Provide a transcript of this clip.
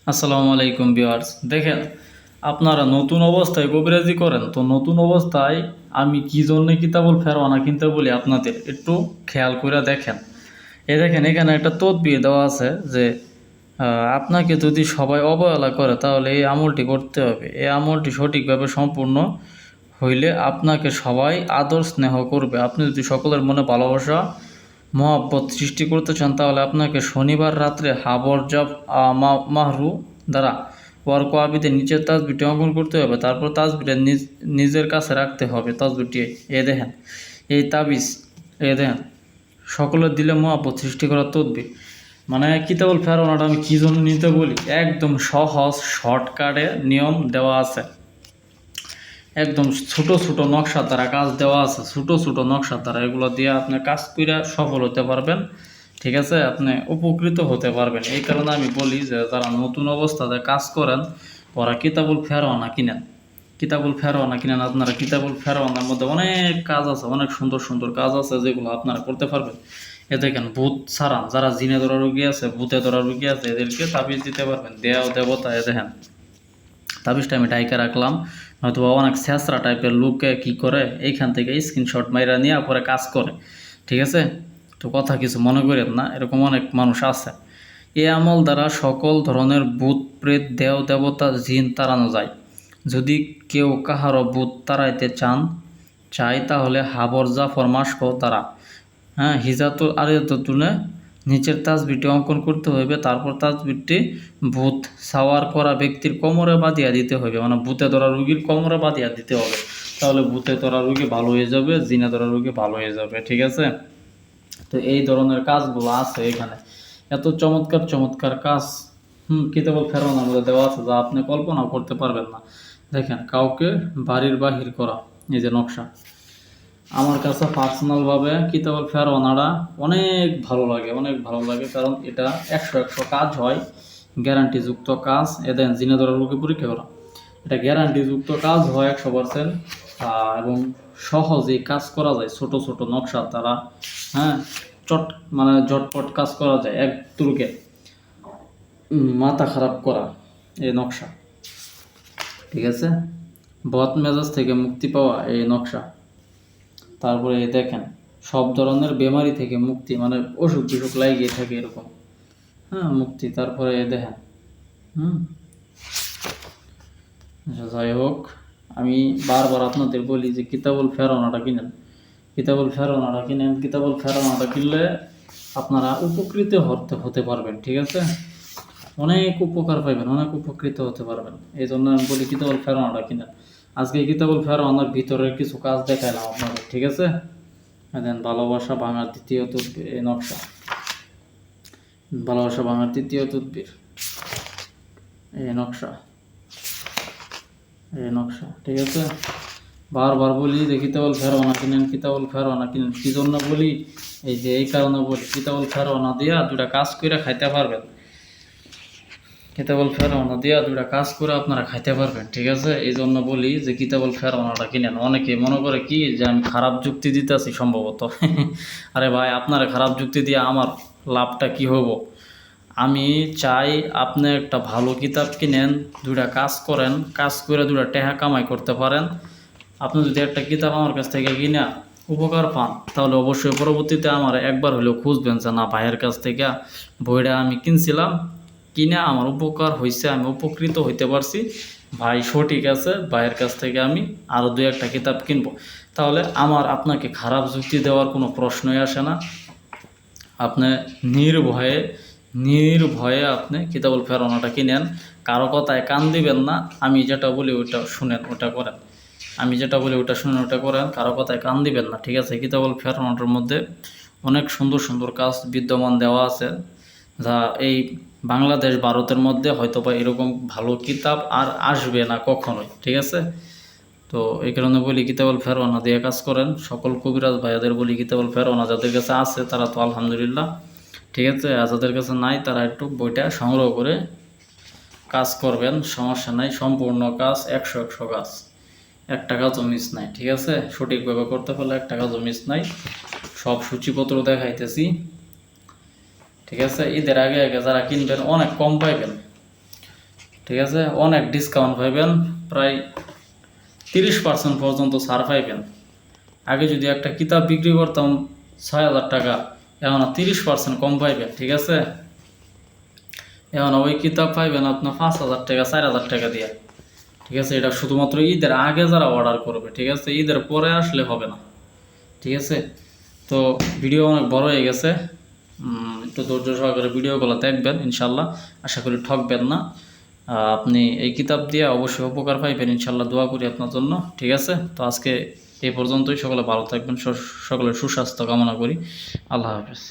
আসসালামু আলাইকুম ভিউয়ার্স। দেখেন, আপনারা নতুন অবস্থায় কবিরাজি করেন, তো নতুন অবস্থায় আমি কি জন্য কিতাবুল ফেরওয়ানা কিনতে বলি আপনাদের একটু খেয়াল করে দেখেন। দেখেন, এখানে একটা তদবির দেওয়া আছে যে আপনাকে যদি সবাই অবহেলা করে তাহলে এই আমলটি করতে হবে। এই আমলটি সঠিকভাবে সম্পূর্ণ হইলে আপনাকে সবাই আদর স্নেহ করবে। আপনি যদি সকলের মনে ভালোবাসা মহব্বত সৃষ্টি করতে চান তাহলে আপনাকে শনিবার রাত্রে হাবরজাব মাহরু দ্বারা ওয়ার্ক আবিদের নিচের তাসবিটি অঙ্কন করতে হবে। তারপর তাসবিটা নিজের কাছে রাখতে হবে। তাসবিটি দেখেন, এই তাবিজ দেখেন, সকলের দিলে মহব্বত সৃষ্টি করার তদবির। মানে কিতাবুল ফেরওয়ানাটা আমি কী জন্য নিতে বলি, একদম সহজ শর্টকাটে নিয়ম দেওয়া আছে। একদম ছোট ছোট নকশা দ্বারা কাজ দেওয়া আছে, ছোট ছোট নকশা দ্বারা এগুলো দিয়ে আপনি কাজ করে সফল হতে পারবেন। ঠিক আছে, আপনি উপকৃত হতে পারবেন। এই কারণে আমি বলি যে যারা নতুন অবস্থাতে কাজ করেন ওরা কিতাবুল ফেরওয়ানা কিনেন। কিতাবুল ফেরওয়ানা কিনেন। আপনারা কিতাবুল ফেরওয়ানার মধ্যে অনেক কাজ আছে, অনেক সুন্দর সুন্দর কাজ আছে যেগুলো আপনারা করতে পারবেন। দেখেন, ভূত ছাড়ান, যারা জিনে ধরা রোগী আছে, ভূতে ধরা রোগী আছে, এদেরকে তাবিজ দিতে পারবেন। দেবতা দেখেন, তাবিজটা আমি ডাইকা রাখলাম। হয়তো অনেক স্যাঁচরা টাইপের লোকে কি করে এইখান থেকে স্ক্রিনশট মাইরা নিয়ে পরে কাজ করে। ঠিক আছে, তো কথা কিছু মনে করেন না, এরকম অনেক মানুষ আছে। এই আমল দ্বারা সকল ধরনের ভূত প্রেত দেবতা জিন তাড়ানো যায়। যদি কেউ কাহারও ভূত তাড়াইতে চাই তাহলে হাবর জাফর মাস্ক দ্বারা হিজাতুল আরিয়াতুনে নিচের তাসবিরটি অঙ্কন করতে হইবে। তারপর তাসবিরটি ভূত সাওয়ার করা ব্যক্তির কোমরে বাঁধিয়া দিতে হইবে, মানে ভূতে ধরা রুগীর কোমরে বাঁধিয়া দিতে হবে। তাহলে ভূতে ধরা রুগী ভালো হয়ে যাবে, জিনে ধরা রুগী ভালো হয়ে যাবে। ঠিক আছে, তো এই ধরনের কাজগুলো আছে এখানে। এত চমৎকার চমৎকার কাজ কিতাবুল ফেরওয়ানার মধ্যে দেওয়া আছে যা আপনি কল্পনা করতে পারবেন না। দেখেন, কাউকে বাড়ির বাহির করা, এই যে নকশা। আমার কাছে পার্সোনালভাবে কিতাবুল ফেরওয়ানাটা অনেক ভালো লাগে, অনেক ভালো লাগে, কারণ এটা 100 কাজ হয়, গ্যারান্টিযুক্ত কাজ। এদের জিনে ধরা রোগী পরীক্ষা করা, এটা গ্যারান্টিযুক্ত কাজ হয় 100%। এবং সহজেই কাজ করা যায় ছোট ছোট নকশা দ্বারা। হ্যাঁ, চট মানে ঝটপট কাজ করা যায়। এক তুরকে মাথা খারাপ করা এই নকশা। ঠিক আছে, বদ মেজাজ থেকে মুক্তি পাওয়া এই নকশা। তারপরে দেখেন, সব ধরনের বেমারি থেকে মুক্তি, মানে অসুখ বিসুখ লাগিয়ে থাকে এরকম, মুক্তি। তারপরে দেখেন, যাই হোক, আমি বারবার আপনাদের বলি যে কিতাবুল ফেরওয়ানাটা কিনেন, কিতাবুল ফেরওয়ানাটা কিনেন। কিতাবুল ফেরওয়ানাটা কিনলে আপনারা উপকৃত হতে পারবেন। ঠিক আছে, অনেক উপকার পাইবেন, অনেক উপকৃত হতে পারবেন। এই জন্য আমি বলি কিতাবুল ফেরওয়ানাটা কিনেন। আজকে কিতাবুল ফেরওয়ানার ভিতরের কিছু কাজ দেখাইলাম আপনাদের। ঠিক আছে, দেন ভালোবাসা ভাঙার তৃতীয় তদবির, এই নকশা। ভালোবাসা ভাঙার তৃতীয় তদবির, এই নকশা, এই নকশা। ঠিক আছে, বারবার বলি যে কিতাবুল ফেরওয়ানা কিনেন, কিতাবুল ফেরওয়ানা কিনেন। কী জন্য বলি, এই যে এই কারণে বলি, কিতাবুল ফেরওয়ানা দিয়া দুটা কাজ করে খাইতে পারবেন। কিতাবুল ফেরওয়ানা দিয়া দুটা কাজ করে আপনারা খাইতে পারবেন। ঠিক আছে, এই জন্য বলি যে কিতাবুল ফেরওয়ানাটা কিনেন। অনেকে মনে করে কি যে আমি খারাপ যুক্তি দিতেছি সম্ভবত। আরে ভাই, আপনারা খারাপ যুক্তি দিয়ে আমার লাভটা কি হবো? আমি চাই আপনি একটা ভালো কিতাব কিনেন, দুটা কাজ করেন, কাজ করে দুটা টাকা কামাই করতে পারেন। আপনি যদি একটা কিতাব আমার কাছ থেকে কিনা উপকার পান তাহলে অবশ্যই পরবর্তীতে আমার একবার হলেও খুঁজবেন যে না, ভাইয়ের কাছ থেকে বইটা আমি কিনছিলাম, কিনে আমার উপকার হয়েছে, আমি উপকৃত হইতে পারছি, ভাই সঠিক আছে, ভাইয়ের কাছ থেকে আমি আরও দু একটা কিতাব কিনবো। তাহলে আমার আপনাকে খারাপ যুক্তি দেওয়ার কোনো প্রশ্নই আসে না। আপনি নির্ভয়ে নির্ভয়ে আপনি কিতাবুল ফেরওয়ানাটা কিনেন। কারো কথায় কান দিবেন না। আমি যেটা বলি ওটা শুনেন, ওটা করেন। আমি যেটা বলি ওটা শুনেন, ওটা করেন। কারো কথায় কান দিবেন না। ঠিক আছে, কিতাবুল ফেরওয়ানাটার মধ্যে অনেক সুন্দর সুন্দর কাজ বিদ্যমান দেওয়া আছে, যা এই বাংলাদেশ ভারতের মধ্যে হয়তো বা এরকম ভালো কিতাব আর আসবে না কখনোই। ঠিক আছে, তো এই কারণে বলি কিতাবুল ফেরওয়ানা দিয়ে কাজ করেন। সকল কবিরাজ ভাইয়াদের বলি কিতাবুল ফেরওয়ানা যাদের কাছে আছে তারা তো আলহামদুলিল্লাহ। ঠিক আছে, আর যাদের কাছে নাই তারা একটু বইটা সংগ্রহ করে কাজ করবেন, সমস্যা নাই। সম্পূর্ণ কাজ 100 কাজ, এক টাকাও মিস নাই। ঠিক আছে, সঠিকভাবে করতে পারলে এক টাকাও মিস নাই। সব সূচিপত্র দেখাইতেছি। ঠিক আছে, ঈদের আগে আগে যারা কিনবেন অনেক কম পাইবেন। ঠিক আছে, অনেক ডিসকাউন্ট পাইবেন, প্রায় 30% পর্যন্ত ছাড় পাইবেন। আগে যদি একটা কিতাব বিক্রি করতাম 6,000 টাকা, এখন 30% কম পাইবেন। ঠিক আছে, এখন ওই কিতাব পাইবেন আপনার 5,000 টাকা 4,000 টাকা দিয়ে। ঠিক আছে, এটা শুধুমাত্র ঈদের আগে যারা অর্ডার করবে। ঠিক আছে, ঈদের পরে আসলে হবে না। ঠিক আছে, তো ভিডিও অনেক বড় হয়ে গেছে, একটু ধৈর্য সহকারে ভিডিওগুলো দেখবেন, ইনশাল্লাহ আশা করি ঠকবেন না। আপনি এই কিতাব দিয়ে অবশ্যই উপকার পাইবেন ইনশাল্লাহ, দোয়া করি আপনার জন্য। ঠিক আছে, তো আজকে এই পর্যন্তই। সকলে ভালো থাকবেন, সকলের সুস্বাস্থ্য কামনা করি। আল্লাহ হাফেজ।